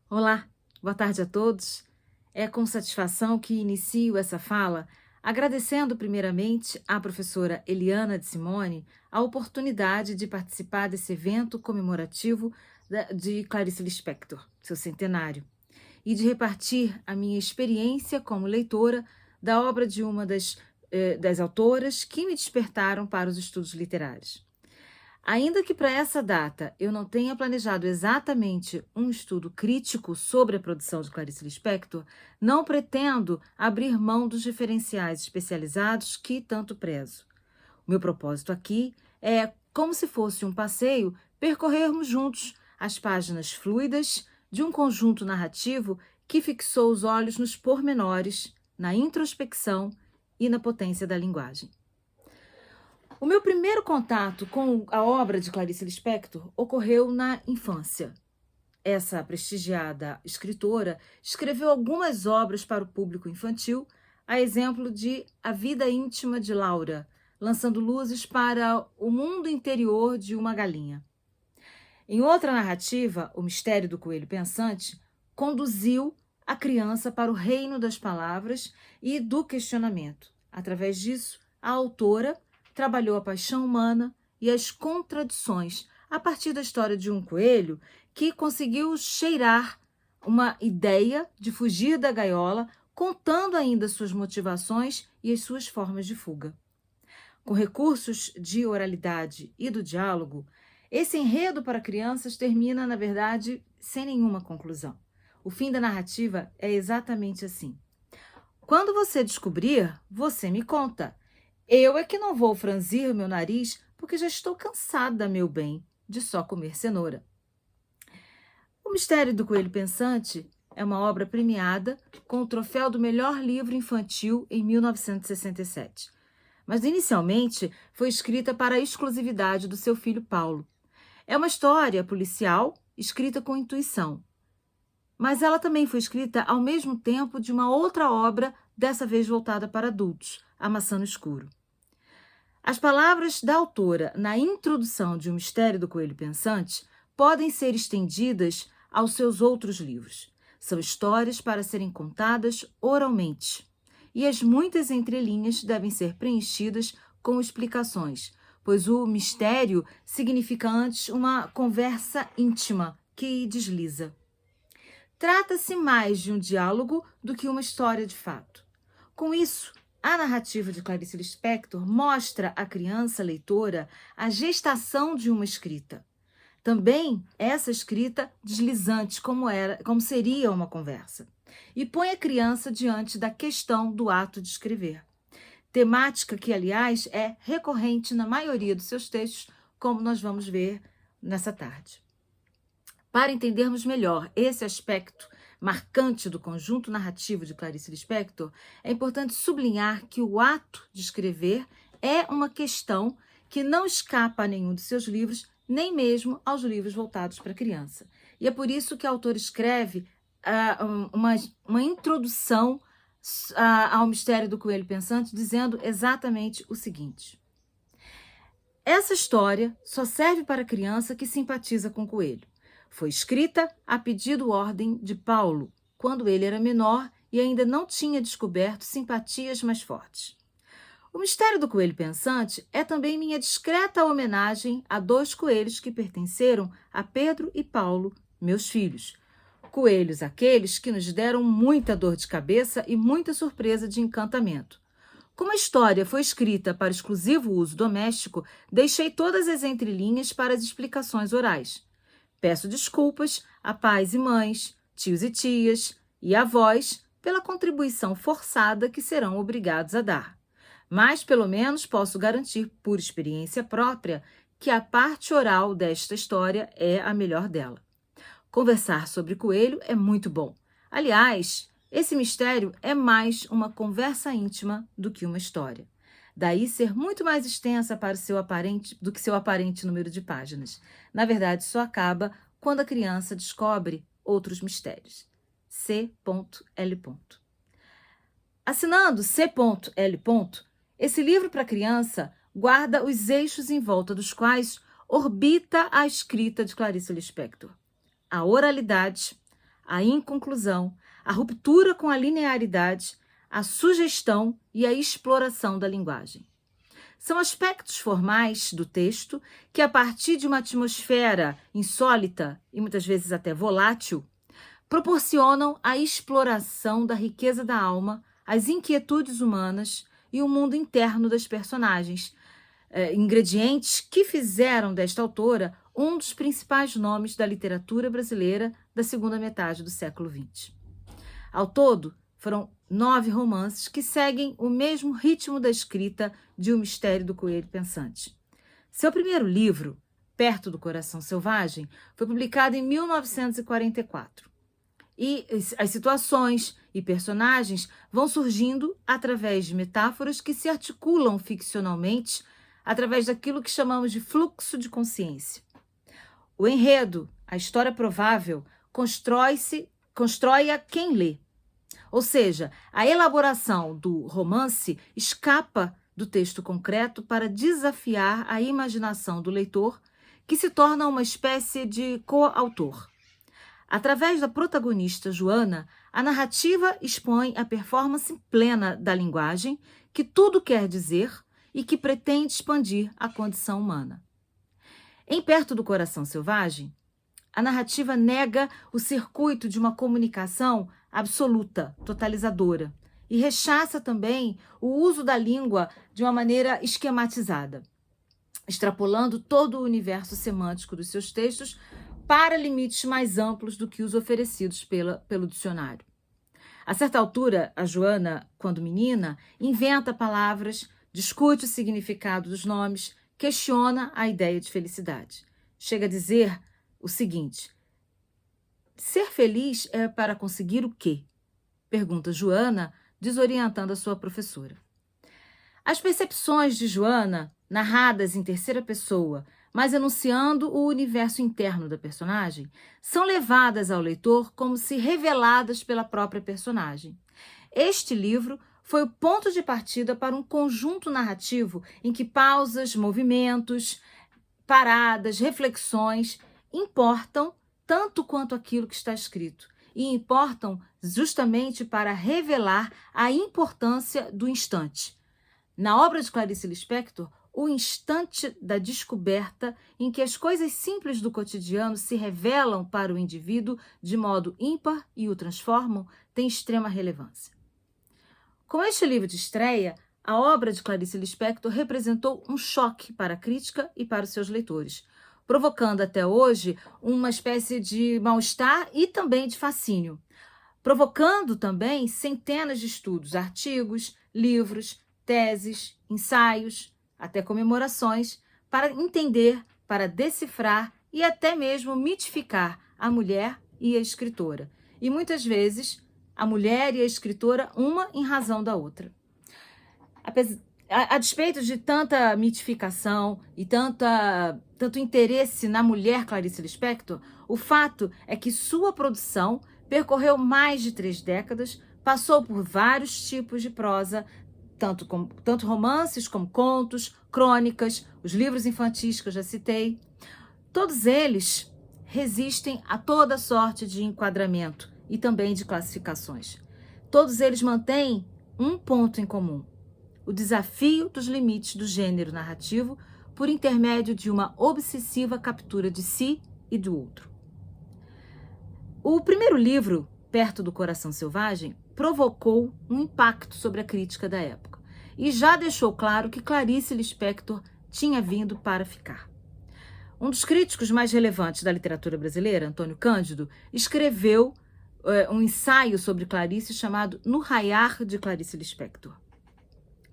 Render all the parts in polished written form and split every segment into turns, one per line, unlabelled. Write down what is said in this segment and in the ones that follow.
Olá, boa tarde a todos. É com satisfação que inicio essa fala, agradecendo primeiramente à professora Eliana de Simone a oportunidade de participar desse evento comemorativo de Clarice Lispector, seu centenário, e de repartir a minha experiência como leitora da obra de uma das autoras que me despertaram para os estudos literários. Ainda que para essa data eu não tenha planejado exatamente um estudo crítico sobre a produção de Clarice Lispector, não pretendo abrir mão dos referenciais especializados que tanto prezo. O meu propósito aqui é, como se fosse um passeio, percorrermos juntos as páginas fluidas de um conjunto narrativo que fixou os olhos nos pormenores, na introspecção e na potência da linguagem. O meu primeiro contato com a obra de Clarice Lispector ocorreu na infância. Essa prestigiada escritora escreveu algumas obras para o público infantil, a exemplo de A Vida Íntima de Laura, lançando luzes para o mundo interior de uma galinha. Em outra narrativa, O Mistério do Coelho Pensante, conduziu a criança para o reino das palavras e do questionamento. Através disso, a autora trabalhou a paixão humana e as contradições a partir da história de um coelho que conseguiu cheirar uma ideia de fugir da gaiola, contando ainda suas motivações e as suas formas de fuga. Com recursos de oralidade e do diálogo, esse enredo para crianças termina, na verdade, sem nenhuma conclusão. O fim da narrativa é exatamente assim. Quando você descobrir, você me conta. Eu é que não vou franzir meu nariz porque já estou cansada, meu bem, de só comer cenoura. O Mistério do Coelho Pensante é uma obra premiada com o troféu do melhor livro infantil em 1967. Mas inicialmente foi escrita para a exclusividade do seu filho Paulo. É uma história policial escrita com intuição, mas ela também foi escrita ao mesmo tempo de uma outra obra, dessa vez voltada para adultos, A Maçã no Escuro. As palavras da autora na introdução de O Mistério do Coelho Pensante podem ser estendidas aos seus outros livros. São histórias para serem contadas oralmente, e as muitas entrelinhas devem ser preenchidas com explicações, pois o mistério significa antes uma conversa íntima que desliza. Trata-se mais de um diálogo do que uma história de fato. Com isso, a narrativa de Clarice Lispector mostra à criança leitora a gestação de uma escrita. Também essa escrita deslizante, como seria uma conversa. E põe a criança diante da questão do ato de escrever. Temática que, aliás, é recorrente na maioria dos seus textos, como nós vamos ver nessa tarde. Para entendermos melhor esse aspecto marcante do conjunto narrativo de Clarice Lispector, é importante sublinhar que o ato de escrever é uma questão que não escapa a nenhum de seus livros, nem mesmo aos livros voltados para a criança. E é por isso que a autora escreve uma introdução ao Mistério do Coelho Pensante, dizendo exatamente o seguinte: essa história só serve para a criança que simpatiza com o coelho. Foi escrita a pedido ordem de Paulo, quando ele era menor e ainda não tinha descoberto simpatias mais fortes. O Mistério do Coelho Pensante é também minha discreta homenagem a dois coelhos que pertenceram a Pedro e Paulo, meus filhos. Coelhos aqueles que nos deram muita dor de cabeça e muita surpresa de encantamento. Como a história foi escrita para exclusivo uso doméstico, deixei todas as entrelinhas para as explicações orais. Peço desculpas a pais e mães, tios e tias e avós pela contribuição forçada que serão obrigados a dar. Mas, pelo menos, posso garantir, por experiência própria, que a parte oral desta história é a melhor dela. Conversar sobre coelho é muito bom. Aliás, esse mistério é mais uma conversa íntima do que uma história. Daí ser muito mais extensa para do que seu aparente número de páginas. Na verdade, só acaba quando a criança descobre outros mistérios. C.L. Assinando C.L., esse livro para criança guarda os eixos em volta dos quais orbita a escrita de Clarice Lispector: a oralidade, a inconclusão, a ruptura com a linearidade, a sugestão e a exploração da linguagem. São aspectos formais do texto que, a partir de uma atmosfera insólita e muitas vezes até volátil, proporcionam a exploração da riqueza da alma, as inquietudes humanas e o mundo interno das personagens, ingredientes que fizeram desta autora um dos principais nomes da literatura brasileira da segunda metade do século XX. Ao todo, foram 9 romances que seguem o mesmo ritmo da escrita de O Mistério do Coelho Pensante. Seu primeiro livro, Perto do Coração Selvagem, foi publicado em 1944. E as situações e personagens vão surgindo através de metáforas que se articulam ficcionalmente através daquilo que chamamos de fluxo de consciência. O enredo, a história provável, constrói a quem lê. Ou seja, a elaboração do romance escapa do texto concreto para desafiar a imaginação do leitor, que se torna uma espécie de coautor. Através da protagonista Joana, a narrativa expõe a performance plena da linguagem, que tudo quer dizer e que pretende expandir a condição humana. Em Perto do Coração Selvagem, a narrativa nega o circuito de uma comunicação absoluta, totalizadora, e rechaça também o uso da língua de uma maneira esquematizada, extrapolando todo o universo semântico dos seus textos para limites mais amplos do que os oferecidos pelo dicionário. A certa altura, a Joana, quando menina, inventa palavras, discute o significado dos nomes, questiona a ideia de felicidade. Chega a dizer o seguinte: ser feliz é para conseguir o quê? Pergunta Joana, desorientando a sua professora. As percepções de Joana, narradas em terceira pessoa, mas enunciando o universo interno da personagem, são levadas ao leitor como se reveladas pela própria personagem. Este livro foi o ponto de partida para um conjunto narrativo em que pausas, movimentos, paradas, reflexões importam tanto quanto aquilo que está escrito, e importam justamente para revelar a importância do instante. Na obra de Clarice Lispector, o instante da descoberta em que as coisas simples do cotidiano se revelam para o indivíduo de modo ímpar e o transformam tem extrema relevância. Com este livro de estreia, a obra de Clarice Lispector representou um choque para a crítica e para os seus leitores, provocando até hoje uma espécie de mal-estar e também de fascínio, provocando também centenas de estudos, artigos, livros, teses, ensaios, até comemorações, para entender, para decifrar e até mesmo mitificar a mulher e a escritora. E muitas vezes a mulher e a escritora, uma em razão da outra. A despeito de tanta mitificação e tanto interesse na mulher Clarice Lispector, o fato é que sua produção percorreu mais de 3 décadas, passou por vários tipos de prosa, tanto romances como contos, crônicas, os livros infantis que eu já citei. Todos eles resistem a toda sorte de enquadramento e também de classificações. Todos eles mantêm um ponto em comum: o desafio dos limites do gênero narrativo por intermédio de uma obsessiva captura de si e do outro. O primeiro livro, Perto do Coração Selvagem, provocou um impacto sobre a crítica da época e já deixou claro que Clarice Lispector tinha vindo para ficar. Um dos críticos mais relevantes da literatura brasileira, Antônio Cândido, escreveu um ensaio sobre Clarice chamado No Raiar de Clarice Lispector.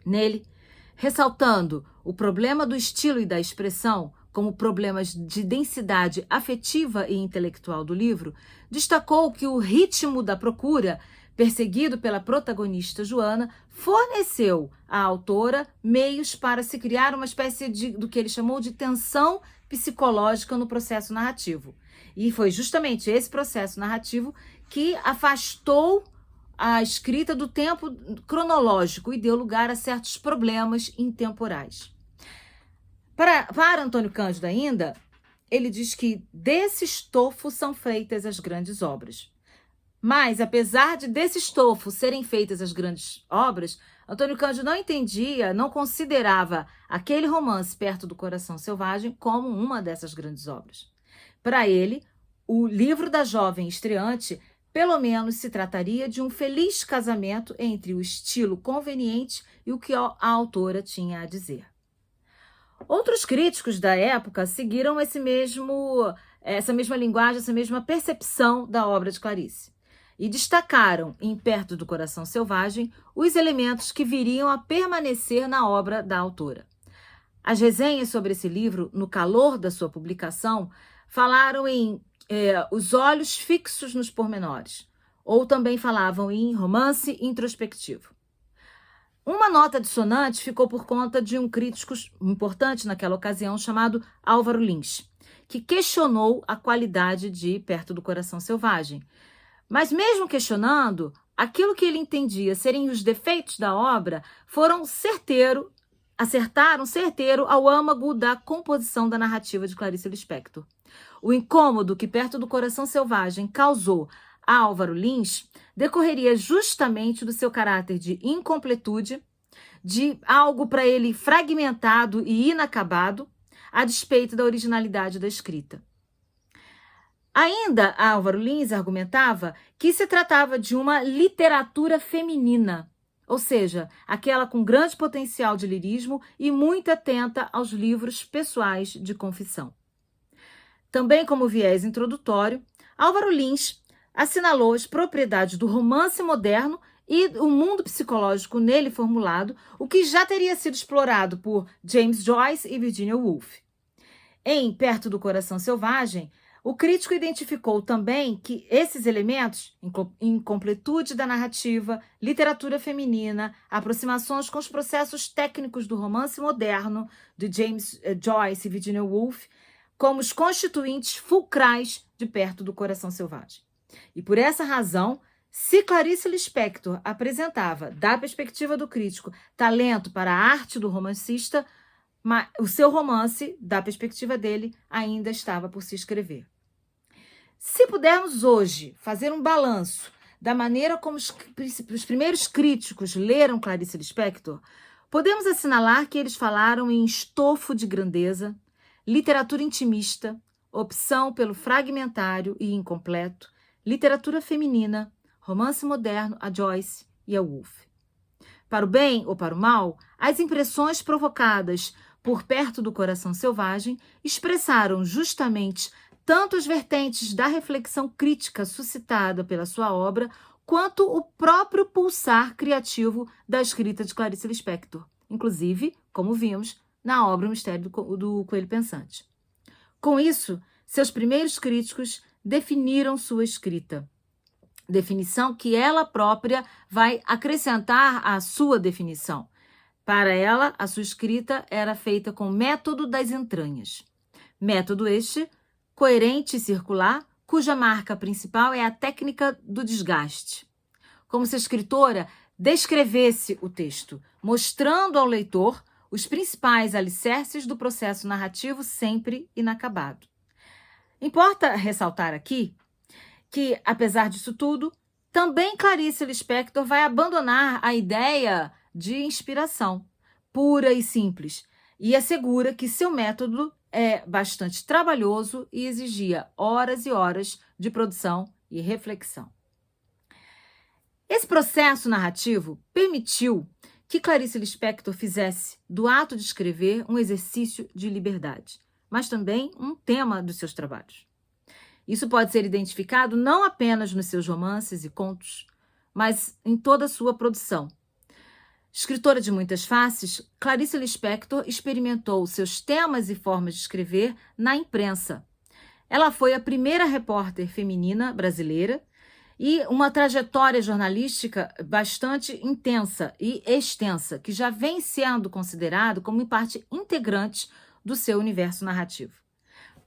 Nele, ressaltando o problema do estilo e da expressão como problemas de densidade afetiva e intelectual do livro, destacou que o ritmo da procura, perseguido pela protagonista Joana, forneceu à autora meios para se criar uma espécie do que ele chamou de tensão psicológica no processo narrativo. E foi justamente esse processo narrativo que afastou a escrita do tempo cronológico e deu lugar a certos problemas intemporais. Para Antônio Cândido ainda, ele diz que desse estofo são feitas as grandes obras. Mas, apesar desse estofo serem feitas as grandes obras, Antônio Cândido não entendia, não considerava aquele romance Perto do Coração Selvagem como uma dessas grandes obras. Para ele, o livro da jovem estreante, pelo menos, se trataria de um feliz casamento entre o estilo conveniente e o que a autora tinha a dizer. Outros críticos da época seguiram essa mesma linguagem, essa mesma percepção da obra de Clarice e destacaram, em Perto do Coração Selvagem, os elementos que viriam a permanecer na obra da autora. As resenhas sobre esse livro, no calor da sua publicação, falaram em os olhos fixos nos pormenores, ou também falavam em romance introspectivo. Uma nota dissonante ficou por conta de um crítico importante naquela ocasião chamado Álvaro Lins, que questionou a qualidade de Perto do Coração Selvagem. Mas mesmo questionando, aquilo que ele entendia serem os defeitos da obra acertaram certeiro ao âmago da composição da narrativa de Clarice Lispector. O incômodo que Perto do Coração Selvagem causou a Álvaro Lins decorreria justamente do seu caráter de incompletude, de algo para ele fragmentado e inacabado, a despeito da originalidade da escrita. Ainda Álvaro Lins argumentava que se tratava de uma literatura feminina, ou seja, aquela com grande potencial de lirismo e muito atenta aos livros pessoais de confissão. Também como viés introdutório, Álvaro Lins assinalou as propriedades do romance moderno e o mundo psicológico nele formulado, o que já teria sido explorado por James Joyce e Virginia Woolf. Em Perto do Coração Selvagem, o crítico identificou também que esses elementos, incompletude da narrativa, literatura feminina, aproximações com os processos técnicos do romance moderno de James Joyce e Virginia Woolf, como os constituintes fulcrais de Perto do Coração Selvagem. E por essa razão, se Clarice Lispector apresentava, da perspectiva do crítico, talento para a arte do romancista, o seu romance, da perspectiva dele, ainda estava por se escrever. Se pudermos hoje fazer um balanço da maneira como os primeiros críticos leram Clarice Lispector, podemos assinalar que eles falaram em estofo de grandeza, literatura intimista, opção pelo fragmentário e incompleto, literatura feminina, romance moderno a Joyce e a Woolf. Para o bem ou para o mal, as impressões provocadas por Perto do Coração Selvagem expressaram justamente tanto as vertentes da reflexão crítica suscitada pela sua obra, quanto o próprio pulsar criativo da escrita de Clarice Lispector, inclusive, como vimos, na obra O Mistério do Coelho Pensante. Com isso, seus primeiros críticos definiram sua escrita, definição que ela própria vai acrescentar à sua definição. Para ela, a sua escrita era feita com o método das entranhas. Método este coerente e circular, cuja marca principal é a técnica do desgaste. Como se a escritora descrevesse o texto, mostrando ao leitor os principais alicerces do processo narrativo sempre inacabado. Importa ressaltar aqui que, apesar disso tudo, também Clarice Lispector vai abandonar a ideia de inspiração pura e simples e assegura que seu método é bastante trabalhoso e exigia horas e horas de produção e reflexão. Esse processo narrativo permitiu que Clarice Lispector fizesse do ato de escrever um exercício de liberdade, mas também um tema dos seus trabalhos. Isso pode ser identificado não apenas nos seus romances e contos, mas em toda a sua produção. Escritora de muitas faces, Clarice Lispector experimentou seus temas e formas de escrever na imprensa. Ela foi a primeira repórter feminina brasileira e uma trajetória jornalística bastante intensa e extensa, que já vem sendo considerado como parte integrante do seu universo narrativo.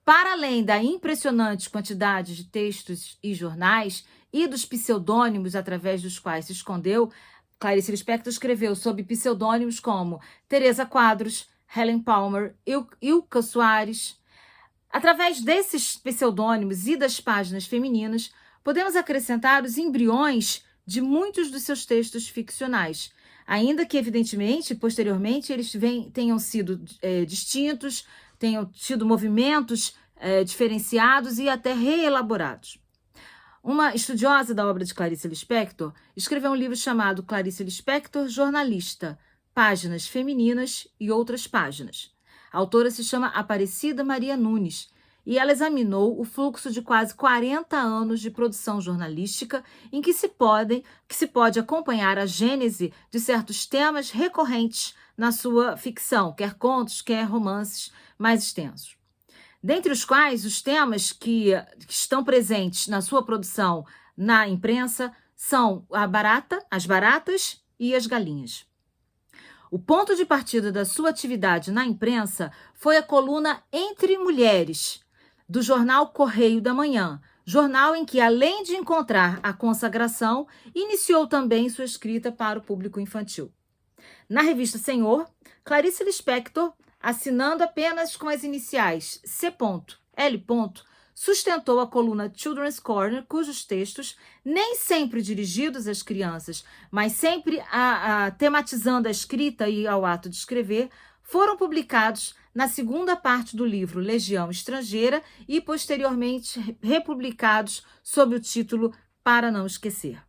Para além da impressionante quantidade de textos e jornais e dos pseudônimos através dos quais se escondeu, Clarice Lispector escreveu sob pseudônimos como Teresa Quadros, Helen Palmer, Ilka Soares. Através desses pseudônimos e das páginas femininas, podemos acrescentar os embriões de muitos dos seus textos ficcionais, ainda que, evidentemente, posteriormente, eles tenham sido distintos, tenham tido movimentos diferenciados e até reelaborados. Uma estudiosa da obra de Clarice Lispector escreveu um livro chamado Clarice Lispector, Jornalista, Páginas Femininas e Outras Páginas. A autora se chama Aparecida Maria Nunes e ela examinou o fluxo de quase 40 anos de produção jornalística em que se pode acompanhar a gênese de certos temas recorrentes na sua ficção, quer contos, quer romances mais extensos. Dentre os quais, os temas que estão presentes na sua produção na imprensa são as baratas e as galinhas. O ponto de partida da sua atividade na imprensa foi a coluna Entre Mulheres, do jornal Correio da Manhã, jornal em que, além de encontrar a consagração, iniciou também sua escrita para o público infantil. Na revista Senhor, Clarice Lispector, assinando apenas com as iniciais C.L., sustentou a coluna Children's Corner, cujos textos, nem sempre dirigidos às crianças, mas sempre tematizando a escrita e ao ato de escrever, foram publicados na segunda parte do livro Legião Estrangeira e, posteriormente, republicados sob o título Para Não Esquecer.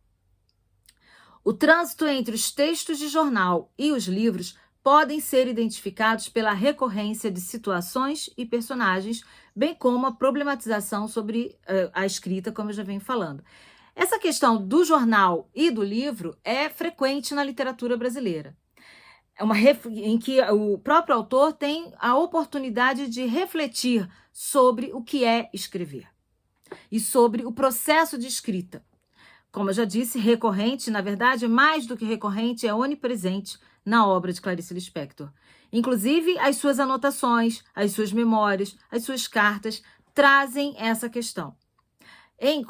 O trânsito entre os textos de jornal e os livros podem ser identificados pela recorrência de situações e personagens, bem como a problematização sobre a escrita, como eu já venho falando. Essa questão do jornal e do livro é frequente na literatura brasileira, em que o próprio autor tem a oportunidade de refletir sobre o que é escrever e sobre o processo de escrita. Como eu já disse, recorrente, na verdade, mais do que recorrente, é onipresente na obra de Clarice Lispector. Inclusive, as suas anotações, as suas memórias, as suas cartas trazem essa questão.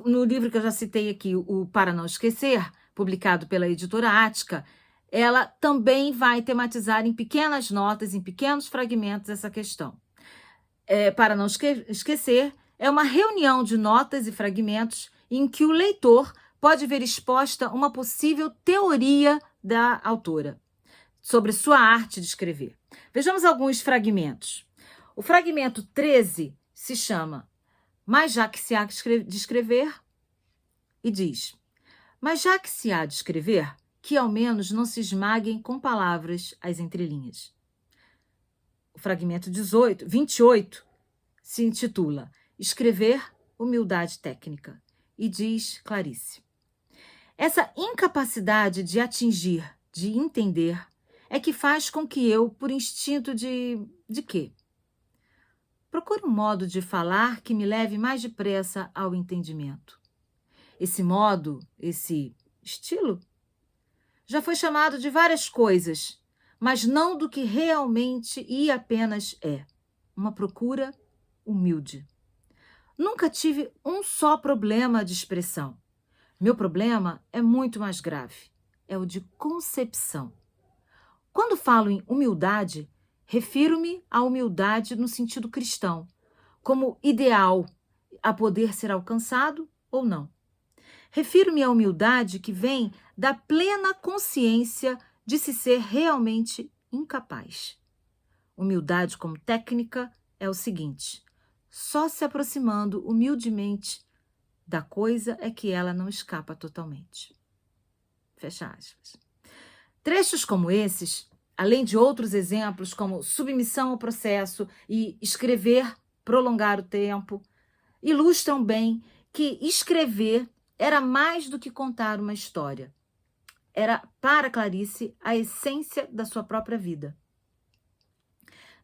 No livro que eu já citei aqui, o Para Não Esquecer, publicado pela editora Ática, ela também vai tematizar em pequenas notas, em pequenos fragmentos, essa questão. Para Não Esquecer é uma reunião de notas e fragmentos em que o leitor pode ver exposta uma possível teoria da autora sobre sua arte de escrever. Vejamos alguns fragmentos. O fragmento 13 se chama Mas já que se há de escrever, e diz: Mas já que se há de escrever, que ao menos não se esmaguem com palavras as entrelinhas. O fragmento 28 se intitula Escrever, Humildade Técnica, e diz Clarice: Essa incapacidade de atingir, de entender, é que faz com que eu, por instinto de quê? Procure um modo de falar que me leve mais depressa ao entendimento. Esse modo, esse estilo, já foi chamado de várias coisas, mas não do que realmente e apenas é. Uma procura humilde. Nunca tive um só problema de expressão. Meu problema é muito mais grave. É o de concepção. Quando falo em humildade, refiro-me à humildade no sentido cristão, como ideal a poder ser alcançado ou não. Refiro-me à humildade que vem da plena consciência de se ser realmente incapaz. Humildade como técnica é o seguinte: só se aproximando humildemente da coisa é que ela não escapa totalmente. Fecha aspas. Trechos como esses, além de outros exemplos como submissão ao processo e escrever, prolongar o tempo, ilustram bem que escrever era mais do que contar uma história. Era, para Clarice, a essência da sua própria vida.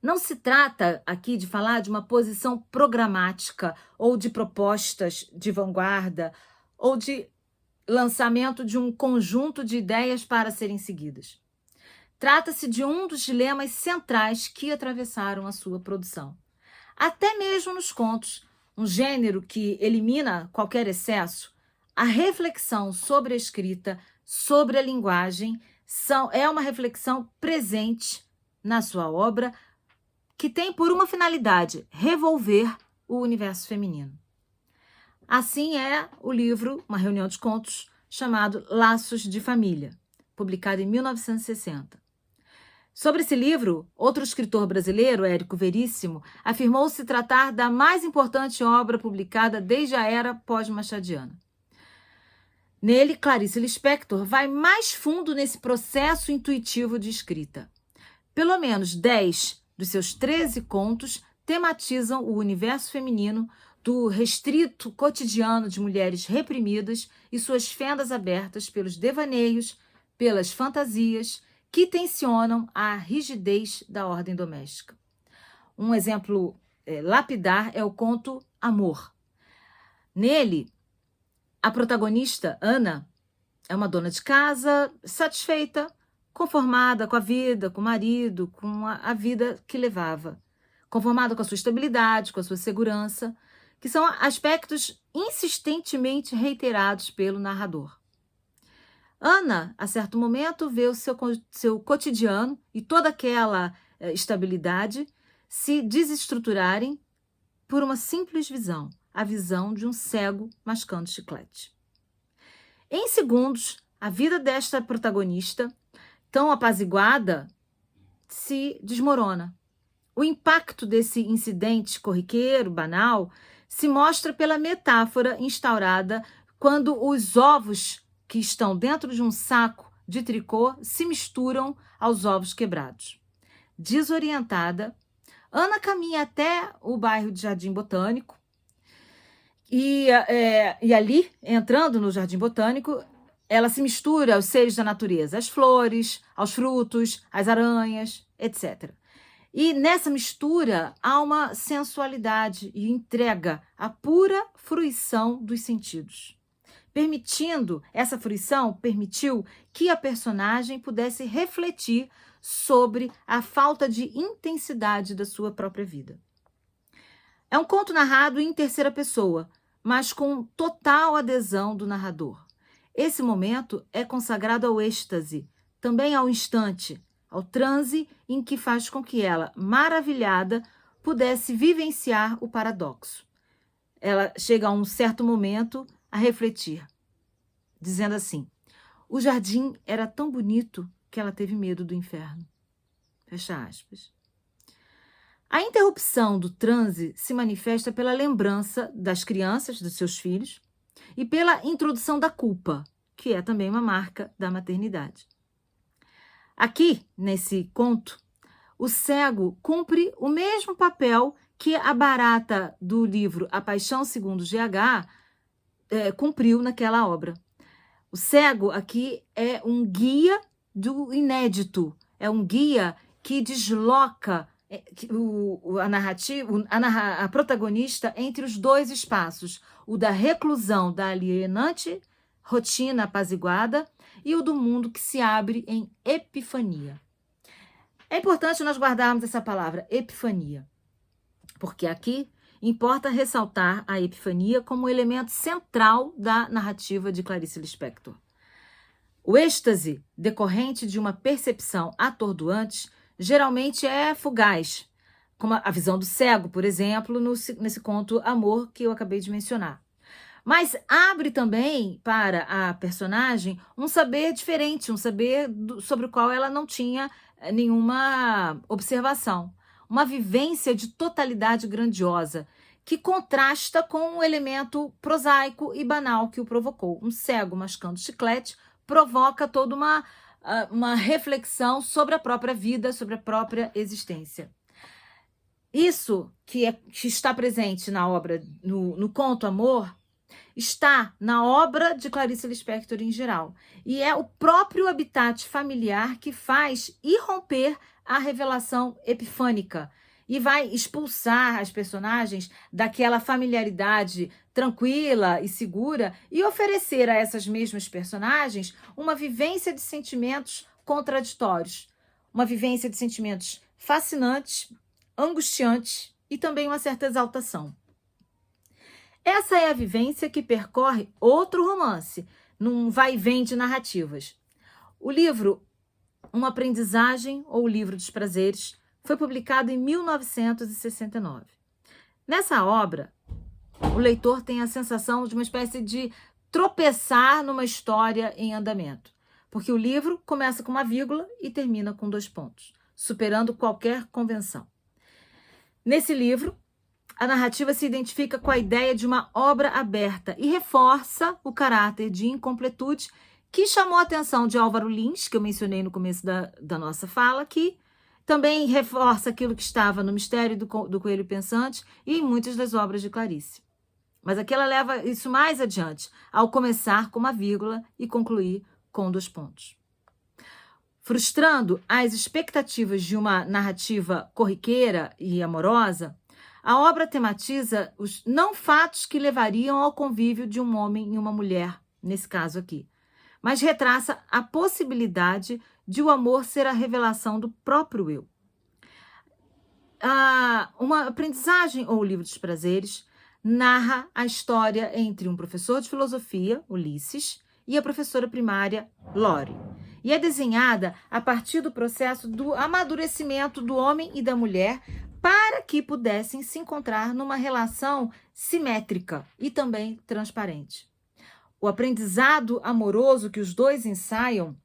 Não se trata aqui de falar de uma posição programática ou de propostas de vanguarda ou de lançamento de um conjunto de ideias para serem seguidas. Trata-se de um dos dilemas centrais que atravessaram a sua produção. Até mesmo nos contos, um gênero que elimina qualquer excesso, a reflexão sobre a escrita, sobre a linguagem, é uma reflexão presente na sua obra que tem por uma finalidade revolver o universo feminino. Assim é o livro Uma Reunião de Contos, chamado Laços de Família, publicado em 1960. Sobre esse livro, outro escritor brasileiro, Érico Veríssimo, afirmou se tratar da mais importante obra publicada desde a era pós-machadiana. Nele, Clarice Lispector vai mais fundo nesse processo intuitivo de escrita. Pelo menos 10 dos seus 13 contos tematizam o universo feminino do restrito cotidiano de mulheres reprimidas e suas fendas abertas pelos devaneios, pelas fantasias, que tensionam a rigidez da ordem doméstica. Um exemplo lapidar é o conto Amor. Nele, a protagonista, Ana, é uma dona de casa satisfeita, conformada com a vida, com o marido, com a vida que levava, conformada com a sua estabilidade, com a sua segurança, que são aspectos insistentemente reiterados pelo narrador. Ana, a certo momento, vê o seu cotidiano e toda aquela estabilidade se desestruturarem por uma simples visão, a visão de um cego mascando chiclete. Em segundos, a vida desta protagonista, tão apaziguada, se desmorona. O impacto desse incidente corriqueiro, banal, se mostra pela metáfora instaurada quando os ovos que estão dentro de um saco de tricô se misturam aos ovos quebrados. Desorientada, Ana caminha até o bairro de Jardim Botânico e ali, entrando no Jardim Botânico, ela se mistura aos seres da natureza, às flores, aos frutos, às aranhas, etc. E nessa mistura há uma sensualidade e entrega à pura fruição dos sentidos. Essa fruição permitiu que a personagem pudesse refletir sobre a falta de intensidade da sua própria vida. É um conto narrado em terceira pessoa, mas com total adesão do narrador. Esse momento é consagrado ao êxtase, também ao instante, ao transe em que faz com que ela, maravilhada, pudesse vivenciar o paradoxo. Ela chega a um certo momento a refletir, dizendo assim: o jardim era tão bonito que ela teve medo do inferno. Fecha aspas. A interrupção do transe se manifesta pela lembrança das crianças, dos seus filhos, e pela introdução da culpa, que é também uma marca da maternidade. Aqui, nesse conto, o cego cumpre o mesmo papel que a barata do livro A Paixão segundo GH cumpriu naquela obra. O cego aqui é um guia do inédito, é um guia que desloca a protagonista entre os dois espaços, o da reclusão da alienante rotina apaziguada e o do mundo que se abre em epifania. É importante nós guardarmos essa palavra, epifania, porque aqui importa ressaltar a epifania como elemento central da narrativa de Clarice Lispector. O êxtase decorrente de uma percepção atordoante geralmente é fugaz, como a visão do cego, por exemplo, nesse conto Amor que eu acabei de mencionar. Mas abre também para a personagem um saber diferente, um saber sobre o qual ela não tinha nenhuma observação. Uma vivência de totalidade grandiosa, que contrasta com o elemento prosaico e banal que o provocou. Um cego mascando chiclete provoca toda uma reflexão sobre a própria vida, sobre a própria existência. Isso que está presente na obra, no conto Amor, está na obra de Clarice Lispector em geral. E é o próprio habitat familiar que faz irromper a revelação epifânica e vai expulsar as personagens daquela familiaridade tranquila e segura e oferecer a essas mesmas personagens uma vivência de sentimentos contraditórios, uma vivência de sentimentos fascinantes, angustiantes e também uma certa exaltação. Essa é a vivência que percorre outro romance, num vai e vem de narrativas. O livro Uma Aprendizagem ou O Livro dos Prazeres foi publicado em 1969. Nessa obra, o leitor tem a sensação de uma espécie de tropeçar numa história em andamento, porque o livro começa com uma vírgula e termina com 2 pontos, superando qualquer convenção. Nesse livro, a narrativa se identifica com a ideia de uma obra aberta e reforça o caráter de incompletude que chamou a atenção de Álvaro Lins, que eu mencionei no começo da nossa fala aqui. Também reforça aquilo que estava no Mistério do Coelho Pensante e em muitas das obras de Clarice. Mas aqui ela leva isso mais adiante, ao começar com uma vírgula e concluir com 2 pontos. Frustrando as expectativas de uma narrativa corriqueira e amorosa, a obra tematiza os não fatos que levariam ao convívio de um homem e uma mulher, nesse caso aqui, mas retraça a possibilidade de o amor ser a revelação do próprio eu. Uma aprendizagem ou o livro dos prazeres narra a história entre um professor de filosofia, Ulisses, e a professora primária, Lore. E é desenhada a partir do processo do amadurecimento do homem e da mulher para que pudessem se encontrar numa relação simétrica e também transparente. O aprendizado amoroso que os dois ensaiam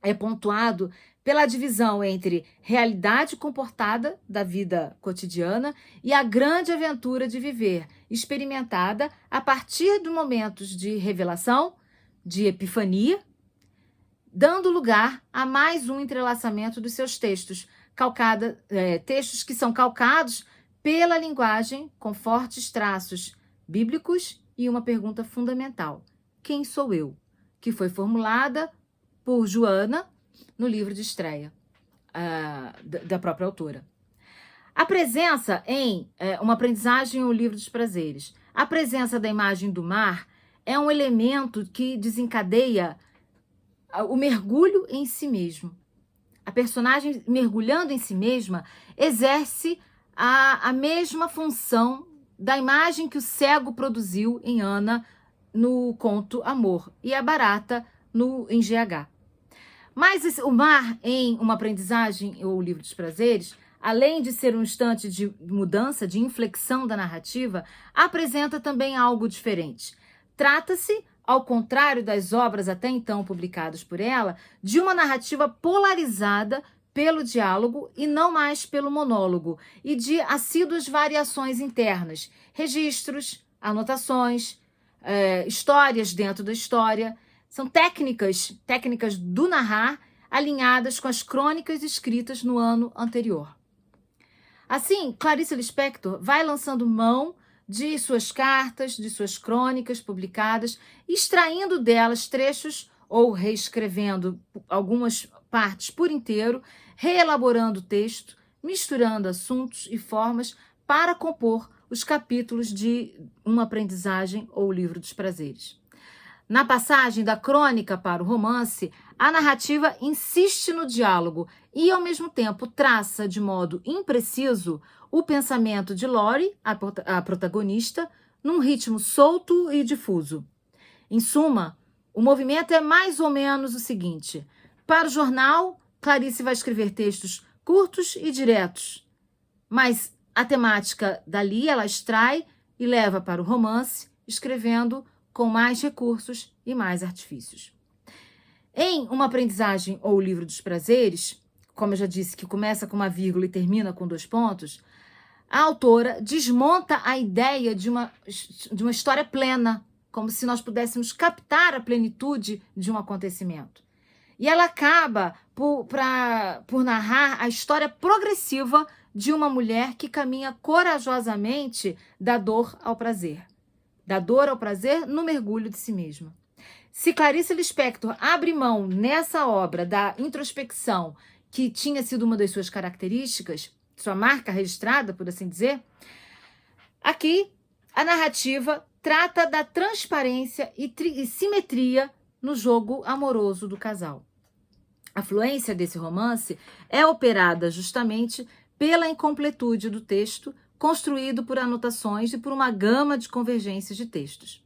é pontuado pela divisão entre realidade comportada da vida cotidiana e a grande aventura de viver, experimentada a partir de momentos de revelação, de epifania, dando lugar a mais um entrelaçamento dos seus textos, textos que são calcados pela linguagem com fortes traços bíblicos e uma pergunta fundamental: quem sou eu? Que foi formulada por Joana no livro de estreia da própria autora. A presença em uma aprendizagem ou livro dos prazeres, a presença da imagem do mar é um elemento que desencadeia o mergulho em si mesmo. A personagem mergulhando em si mesma exerce a mesma função da imagem que o cego produziu em Ana no conto Amor e a barata em GH. Mas o mar em uma aprendizagem ou o livro dos prazeres, além de ser um instante de mudança, de inflexão da narrativa, apresenta também algo diferente. Trata-se, ao contrário das obras até então publicadas por ela, de uma narrativa polarizada pelo diálogo e não mais pelo monólogo, e de assíduas variações internas, registros, anotações, histórias dentro da história. São técnicas do narrar alinhadas com as crônicas escritas no ano anterior. Assim, Clarice Lispector vai lançando mão de suas cartas, de suas crônicas publicadas, extraindo delas trechos ou reescrevendo algumas partes por inteiro, reelaborando o texto, misturando assuntos e formas para compor os capítulos de uma aprendizagem ou o livro dos prazeres. Na passagem da crônica para o romance, a narrativa insiste no diálogo e, ao mesmo tempo, traça de modo impreciso o pensamento de Lore, a protagonista, num ritmo solto e difuso. Em suma, o movimento é mais ou menos o seguinte: para o jornal, Clarice vai escrever textos curtos e diretos, mas a temática dali ela extrai e leva para o romance, escrevendo com mais recursos e mais artifícios. Em uma aprendizagem ou o livro dos prazeres, como eu já disse, que começa com uma vírgula e termina com 2 pontos, a autora desmonta a ideia de uma história plena, como se nós pudéssemos captar a plenitude de um acontecimento. E ela acaba por narrar a história progressiva de uma mulher que caminha corajosamente da dor ao prazer. Da dor ao prazer no mergulho de si mesma. Se Clarice Lispector abre mão nessa obra da introspecção, que tinha sido uma das suas características, sua marca registrada, por assim dizer, aqui a narrativa trata da transparência e simetria no jogo amoroso do casal. A fluência desse romance é operada justamente pela incompletude do texto, construído por anotações e por uma gama de convergências de textos.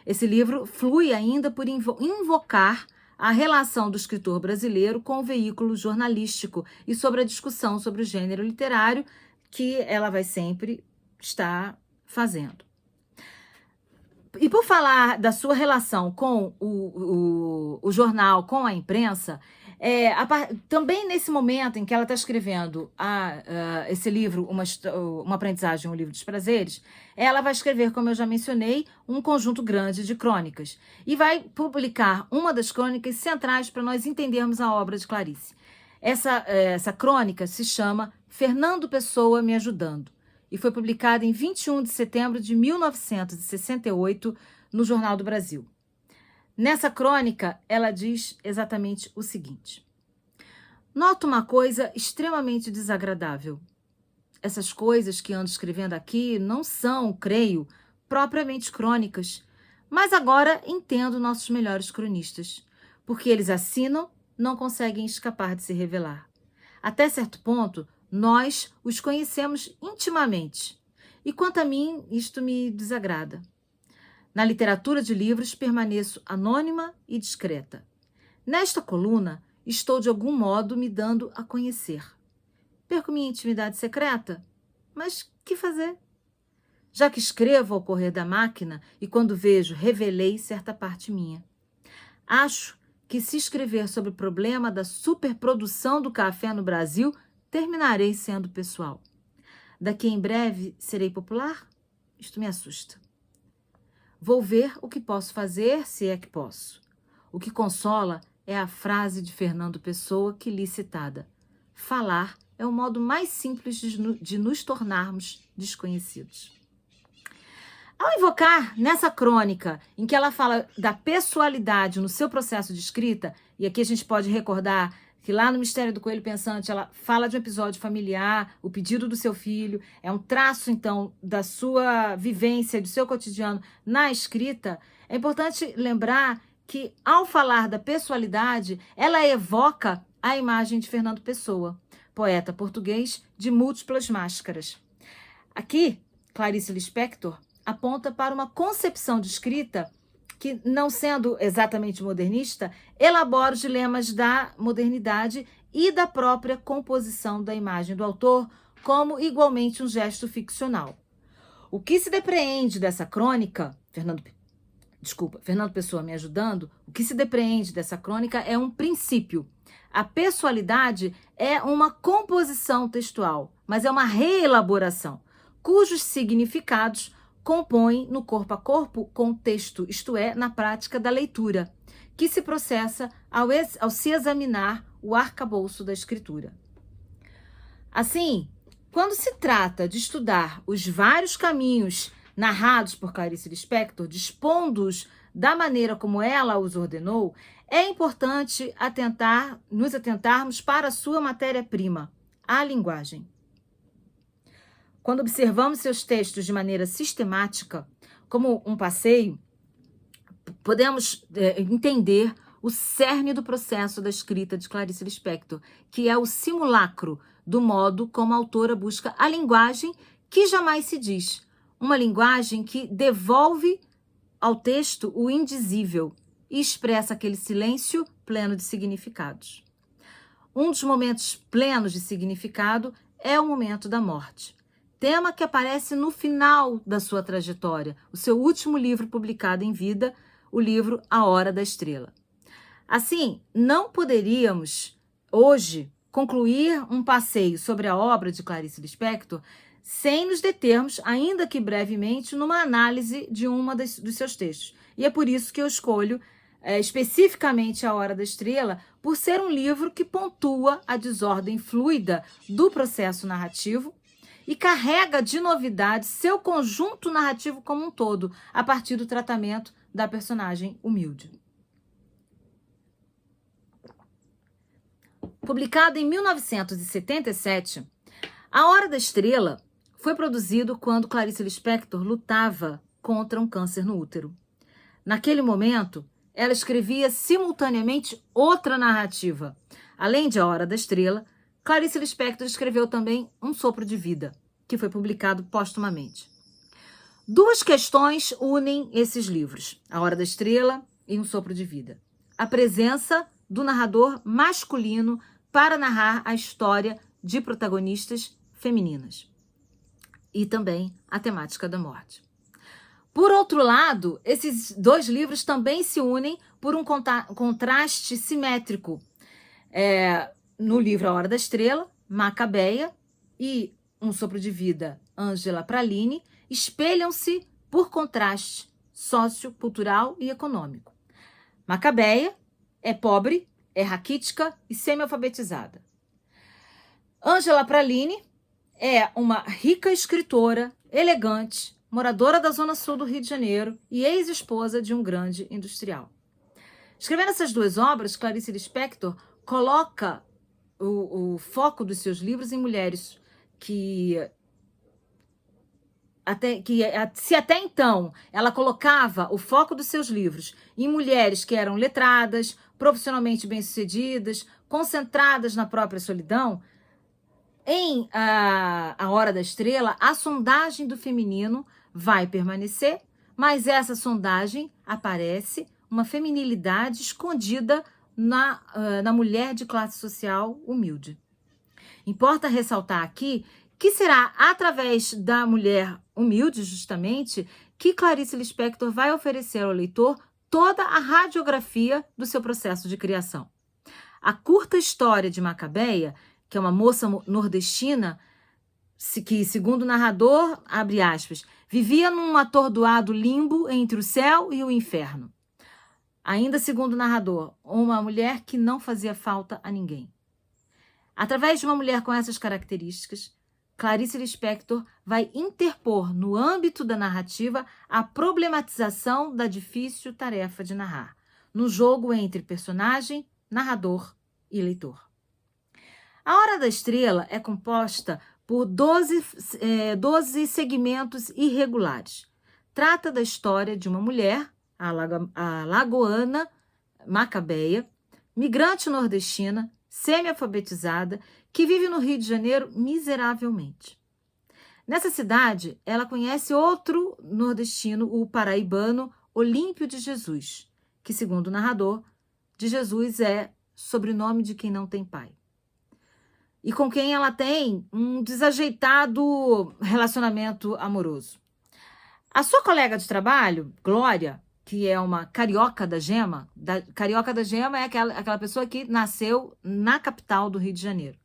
Esse livro flui ainda por invocar a relação do escritor brasileiro com o veículo jornalístico e sobre a discussão sobre o gênero literário que ela vai sempre estar fazendo. E por falar da sua relação com o jornal, com a imprensa, também nesse momento em que ela está escrevendo esse livro, uma aprendizagem, um livro dos prazeres, ela vai escrever, como eu já mencionei, um conjunto grande de crônicas. E vai publicar uma das crônicas centrais para nós entendermos a obra de Clarice. Essa crônica se chama Fernando Pessoa Me Ajudando e foi publicada em 21 de setembro de 1968 no Jornal do Brasil. Nessa crônica, ela diz exatamente o seguinte: noto uma coisa extremamente desagradável. Essas coisas que ando escrevendo aqui não são, creio, propriamente crônicas, mas agora entendo nossos melhores cronistas, porque eles assinam, não conseguem escapar de se revelar. Até certo ponto, nós os conhecemos intimamente, e quanto a mim, isto me desagrada. Na literatura de livros, permaneço anônima e discreta. Nesta coluna, estou de algum modo me dando a conhecer. Perco minha intimidade secreta? Mas que fazer? Já que escrevo ao correr da máquina e quando vejo, revelei certa parte minha. Acho que se escrever sobre o problema da superprodução do café no Brasil, terminarei sendo pessoal. Daqui em breve serei popular? Isto me assusta. Vou ver o que posso fazer, se é que posso. O que consola é a frase de Fernando Pessoa que li citada. Falar é o modo mais simples de nos tornarmos desconhecidos. Ao invocar nessa crônica, em que ela fala da pessoalidade no seu processo de escrita, e aqui a gente pode recordar que lá no Mistério do Coelho Pensante ela fala de um episódio familiar, o pedido do seu filho, é um traço, então, da sua vivência, do seu cotidiano na escrita. É importante lembrar que, ao falar da pessoalidade, ela evoca a imagem de Fernando Pessoa, poeta português de múltiplas máscaras. Aqui, Clarice Lispector aponta para uma concepção de escrita que, não sendo exatamente modernista, elabora os dilemas da modernidade e da própria composição da imagem do autor como igualmente um gesto ficcional. O que se depreende dessa crônica, Fernando Pessoa Me Ajudando, o que se depreende dessa crônica é um princípio. A pessoalidade é uma composição textual, mas é uma reelaboração, cujos significados compõem no corpo a corpo com o texto, isto é, na prática da leitura, que se processa ao se examinar o arcabouço da escritura. Assim, quando se trata de estudar os vários caminhos narrados por Clarice Lispector, dispondo-os da maneira como ela os ordenou, é importante nos atentarmos para a sua matéria-prima, a linguagem. Quando observamos seus textos de maneira sistemática, como um passeio, podemos entender o cerne do processo da escrita de Clarice Lispector, que é o simulacro do modo como a autora busca a linguagem que jamais se diz, uma linguagem que devolve ao texto o indizível e expressa aquele silêncio pleno de significados. Um dos momentos plenos de significado é o momento da morte, tema que aparece no final da sua trajetória, o seu último livro publicado em vida, o livro A Hora da Estrela. Assim, não poderíamos, hoje, concluir um passeio sobre a obra de Clarice Lispector sem nos determos, ainda que brevemente, numa análise de dos seus textos. E é por isso que eu escolho especificamente A Hora da Estrela, por ser um livro que pontua a desordem fluida do processo narrativo e carrega de novidade seu conjunto narrativo como um todo, a partir do tratamento da personagem humilde. Publicado em 1977, A Hora da Estrela foi produzido quando Clarice Lispector lutava contra um câncer no útero. Naquele momento, ela escrevia simultaneamente outra narrativa. Além de A Hora da Estrela, Clarice Lispector escreveu também Um Sopro de Vida, que foi publicado póstumamente. Duas questões unem esses livros, A Hora da Estrela e Um Sopro de Vida. A presença do narrador masculino para narrar a história de protagonistas femininas. E também a temática da morte. Por outro lado, esses dois livros também se unem por um contraste simétrico. No livro A Hora da Estrela, Macabeia e Um Sopro de Vida, Ângela Praline, espelham-se por contraste sociocultural e econômico. Macabeia é pobre, é raquítica e semi-alfabetizada. Ângela Praline é uma rica escritora, elegante, moradora da Zona Sul do Rio de Janeiro e ex-esposa de um grande industrial. Escrevendo essas duas obras, Clarice Lispector coloca o foco dos seus livros em mulheres se até então ela colocava o foco dos seus livros em mulheres que eram letradas, profissionalmente bem-sucedidas, concentradas na própria solidão, em A Hora da Estrela, a sondagem do feminino vai permanecer, mas essa sondagem aparece uma feminilidade escondida na mulher de classe social humilde. Importa ressaltar aqui que será através da mulher humilde, justamente, que Clarice Lispector vai oferecer ao leitor toda a radiografia do seu processo de criação. A curta história de Macabeia, que é uma moça nordestina, que, segundo o narrador, abre aspas, vivia num atordoado limbo entre o céu e o inferno. Ainda segundo o narrador, uma mulher que não fazia falta a ninguém. Através de uma mulher com essas características, Clarice Lispector vai interpor no âmbito da narrativa a problematização da difícil tarefa de narrar, no jogo entre personagem, narrador e leitor. A Hora da Estrela é composta por 12 segmentos irregulares. Trata da história de uma mulher, a lagoana Macabeia, migrante nordestina, semi-alfabetizada, que vive no Rio de Janeiro miseravelmente. Nessa cidade, ela conhece outro nordestino, o paraibano Olímpio de Jesus, que, segundo o narrador, de Jesus é sobrenome de quem não tem pai. E com quem ela tem um desajeitado relacionamento amoroso. A sua colega de trabalho, Glória, que é uma carioca da gema, carioca da gema é aquela pessoa que nasceu na capital do Rio de Janeiro.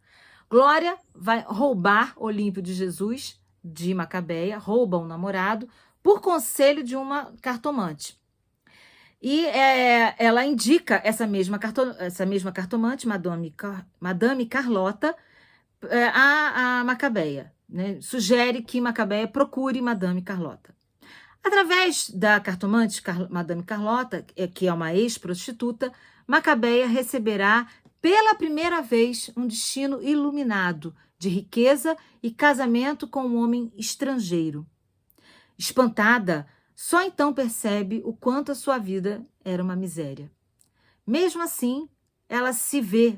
Glória vai roubar Olímpio de Jesus, de Macabeia, rouba um namorado, por conselho de uma cartomante. E ela indica essa mesma cartomante, Madame Carlota, a Macabeia, né? Sugere que Macabeia procure Madame Carlota. Através da cartomante Madame Carlota, que é uma ex-prostituta, Macabeia receberá pela primeira vez um destino iluminado de riqueza e casamento com um homem estrangeiro. Espantada, só então percebe o quanto a sua vida era uma miséria. Mesmo assim,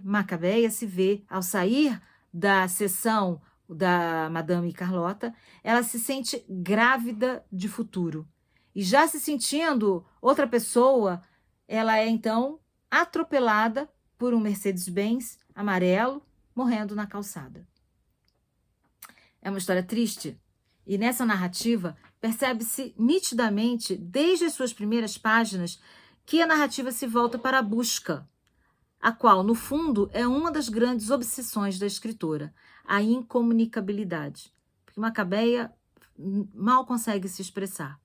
Macabeia se vê, ao sair da sessão da Madame Carlota, ela se sente grávida de futuro. E já se sentindo outra pessoa, ela é então atropelada por um Mercedes-Benz amarelo, morrendo na calçada. É uma história triste, e nessa narrativa percebe-se nitidamente, desde as suas primeiras páginas, que a narrativa se volta para a busca, a qual, no fundo, é uma das grandes obsessões da escritora, a incomunicabilidade, porque Macabeia mal consegue se expressar.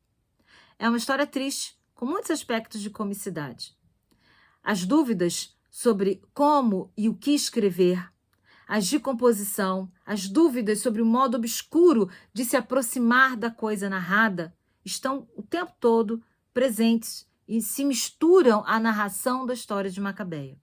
É uma história triste, com muitos aspectos de comicidade. As dúvidas sobre como e o que escrever, as de composição, as dúvidas sobre o modo obscuro de se aproximar da coisa narrada estão o tempo todo presentes e se misturam à narração da história de Macabeia.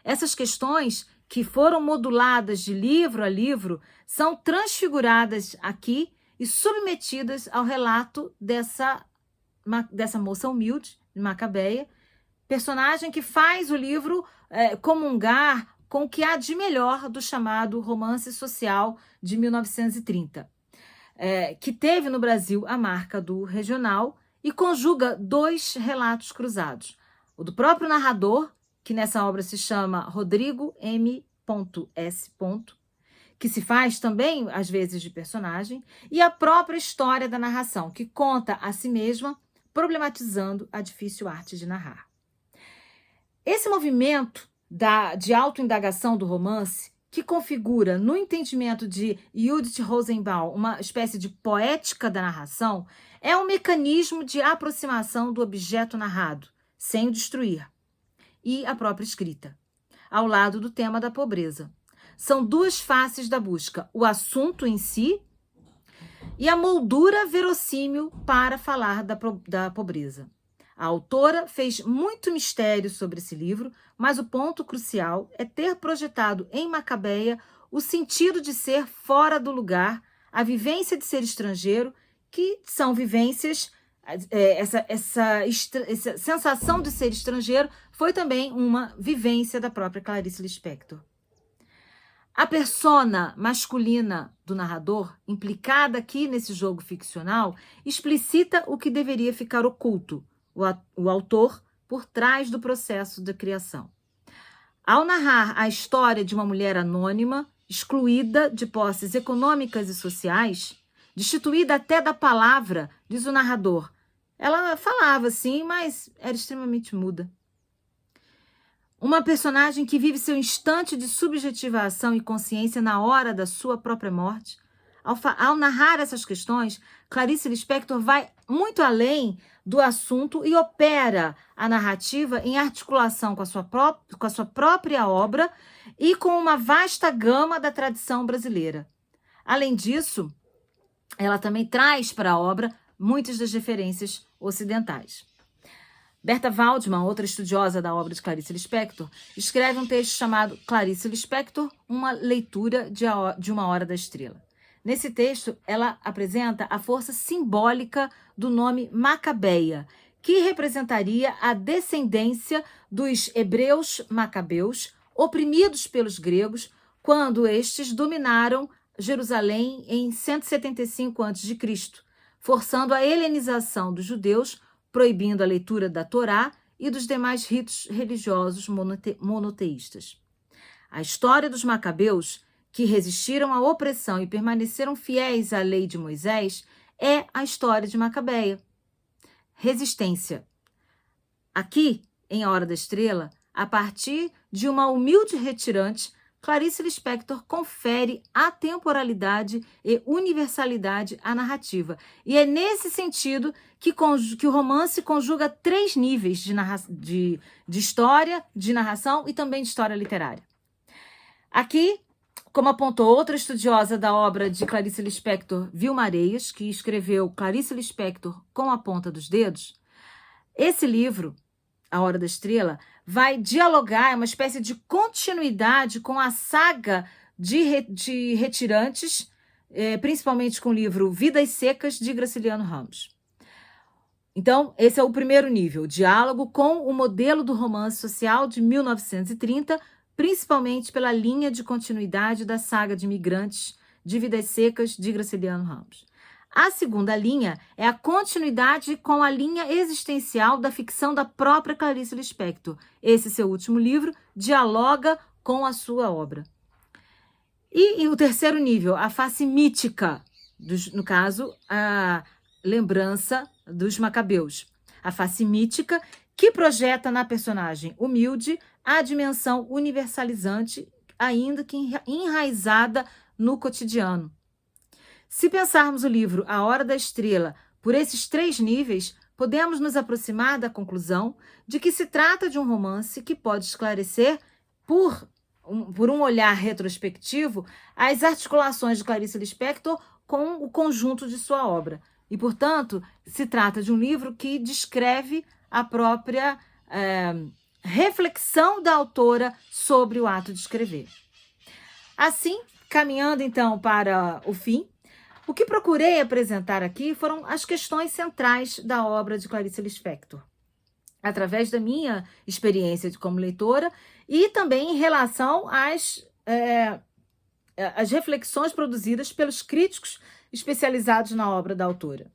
Essas questões, que foram moduladas de livro a livro, são transfiguradas aqui e submetidas ao relato dessa moça humilde, Macabeia, personagem que faz o livro comungar com o que há de melhor do chamado romance social de 1930, que teve no Brasil a marca do regional e conjuga dois relatos cruzados. O do próprio narrador, que nessa obra se chama Rodrigo M. S., que se faz também, às vezes, de personagem, e a própria história da narração, que conta a si mesma, problematizando a difícil arte de narrar. Esse movimento de autoindagação do romance, que configura, no entendimento de Judith Rosenbaum, uma espécie de poética da narração, é um mecanismo de aproximação do objeto narrado, sem o destruir, e a própria escrita, ao lado do tema da pobreza. São duas faces da busca, o assunto em si e a moldura verossímil para falar da pobreza. A autora fez muito mistério sobre esse livro, mas o ponto crucial é ter projetado em Macabeia o sentido de ser fora do lugar, a vivência de ser estrangeiro, que são vivências, essa sensação de ser estrangeiro foi também uma vivência da própria Clarice Lispector. A persona masculina do narrador, implicada aqui nesse jogo ficcional, explicita o que deveria ficar oculto, o autor por trás do processo de criação. Ao narrar a história de uma mulher anônima, excluída de posses econômicas e sociais, destituída até da palavra, diz o narrador, ela falava sim, mas era extremamente muda. Uma personagem que vive seu instante de subjetivação e consciência na hora da sua própria morte. Ao narrar essas questões, Clarice Lispector vai muito além do assunto e opera a narrativa em articulação com a sua própria obra e com uma vasta gama da tradição brasileira. Além disso, ela também traz para a obra muitas das referências ocidentais. Berta Waldman, outra estudiosa da obra de Clarice Lispector, escreve um texto chamado Clarice Lispector, uma leitura de Uma Hora da Estrela. Nesse texto, ela apresenta a força simbólica do nome Macabeia, que representaria a descendência dos hebreus macabeus, oprimidos pelos gregos, quando estes dominaram Jerusalém em 175 a.C., forçando a helenização dos judeus, proibindo a leitura da Torá e dos demais ritos religiosos monoteístas. A história dos macabeus, que resistiram à opressão e permaneceram fiéis à lei de Moisés, é a história de Macabeia. Resistência. Aqui, em A Hora da Estrela, a partir de uma humilde retirante, Clarice Lispector confere atemporalidade e universalidade à narrativa. E é nesse sentido que o romance conjuga 3 níveis de história, de narração e também de história literária. Aqui, como apontou outra estudiosa da obra de Clarice Lispector, Vilma Areias, que escreveu Clarice Lispector com a ponta dos dedos, esse livro, A Hora da Estrela, vai dialogar, é uma espécie de continuidade com a saga de Retirantes, principalmente com o livro Vidas Secas, de Graciliano Ramos. Então, esse é o primeiro nível, diálogo com o modelo do romance social de 1930, principalmente pela linha de continuidade da saga de Imigrantes, de Vidas Secas, de Graciliano Ramos. A segunda linha é a continuidade com a linha existencial da ficção da própria Clarice Lispector. Esse seu último livro dialoga com a sua obra. E o terceiro nível, a face mítica, no caso, a lembrança dos macabeus. A face mítica que projeta na personagem humilde a dimensão universalizante, ainda que enraizada no cotidiano. Se pensarmos o livro A Hora da Estrela por esses 3 níveis, podemos nos aproximar da conclusão de que se trata de um romance que pode esclarecer, por um olhar retrospectivo, as articulações de Clarice Lispector com o conjunto de sua obra. E, portanto, se trata de um livro que descreve a própria reflexão da autora sobre o ato de escrever. Assim, caminhando então para o fim, o que procurei apresentar aqui foram as questões centrais da obra de Clarice Lispector, através da minha experiência como leitora e também em relação às reflexões produzidas pelos críticos especializados na obra da autora.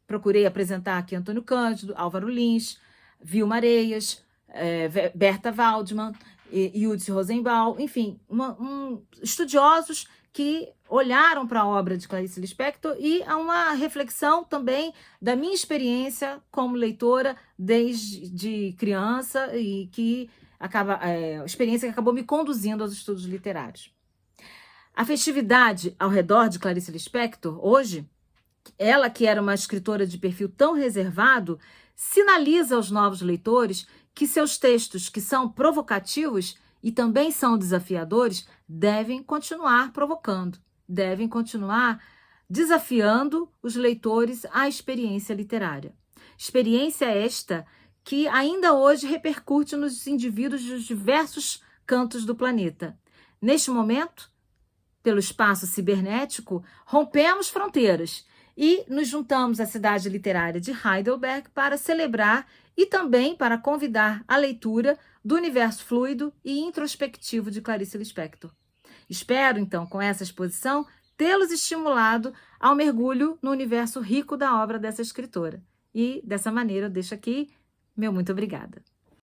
Procurei apresentar aqui Antônio Cândido, Álvaro Lins, Vilma Areias, Berta Waldman, Judith Rosenbaum, enfim, estudiosos que olharam para a obra de Clarice Lispector e a uma reflexão também da minha experiência como leitora desde criança e que experiência que acabou me conduzindo aos estudos literários. A festividade ao redor de Clarice Lispector, hoje, ela que era uma escritora de perfil tão reservado, sinaliza aos novos leitores que seus textos, que são provocativos e também são desafiadores, devem continuar provocando, devem continuar desafiando os leitores à experiência literária. Experiência esta que ainda hoje repercute nos indivíduos dos diversos cantos do planeta. Neste momento, pelo espaço cibernético, rompemos fronteiras e nos juntamos à cidade literária de Heidelberg para celebrar e também para convidar a leitura do universo fluido e introspectivo de Clarice Lispector. Espero, então, com essa exposição, tê-los estimulado ao mergulho no universo rico da obra dessa escritora. E, dessa maneira, eu deixo aqui meu muito obrigada.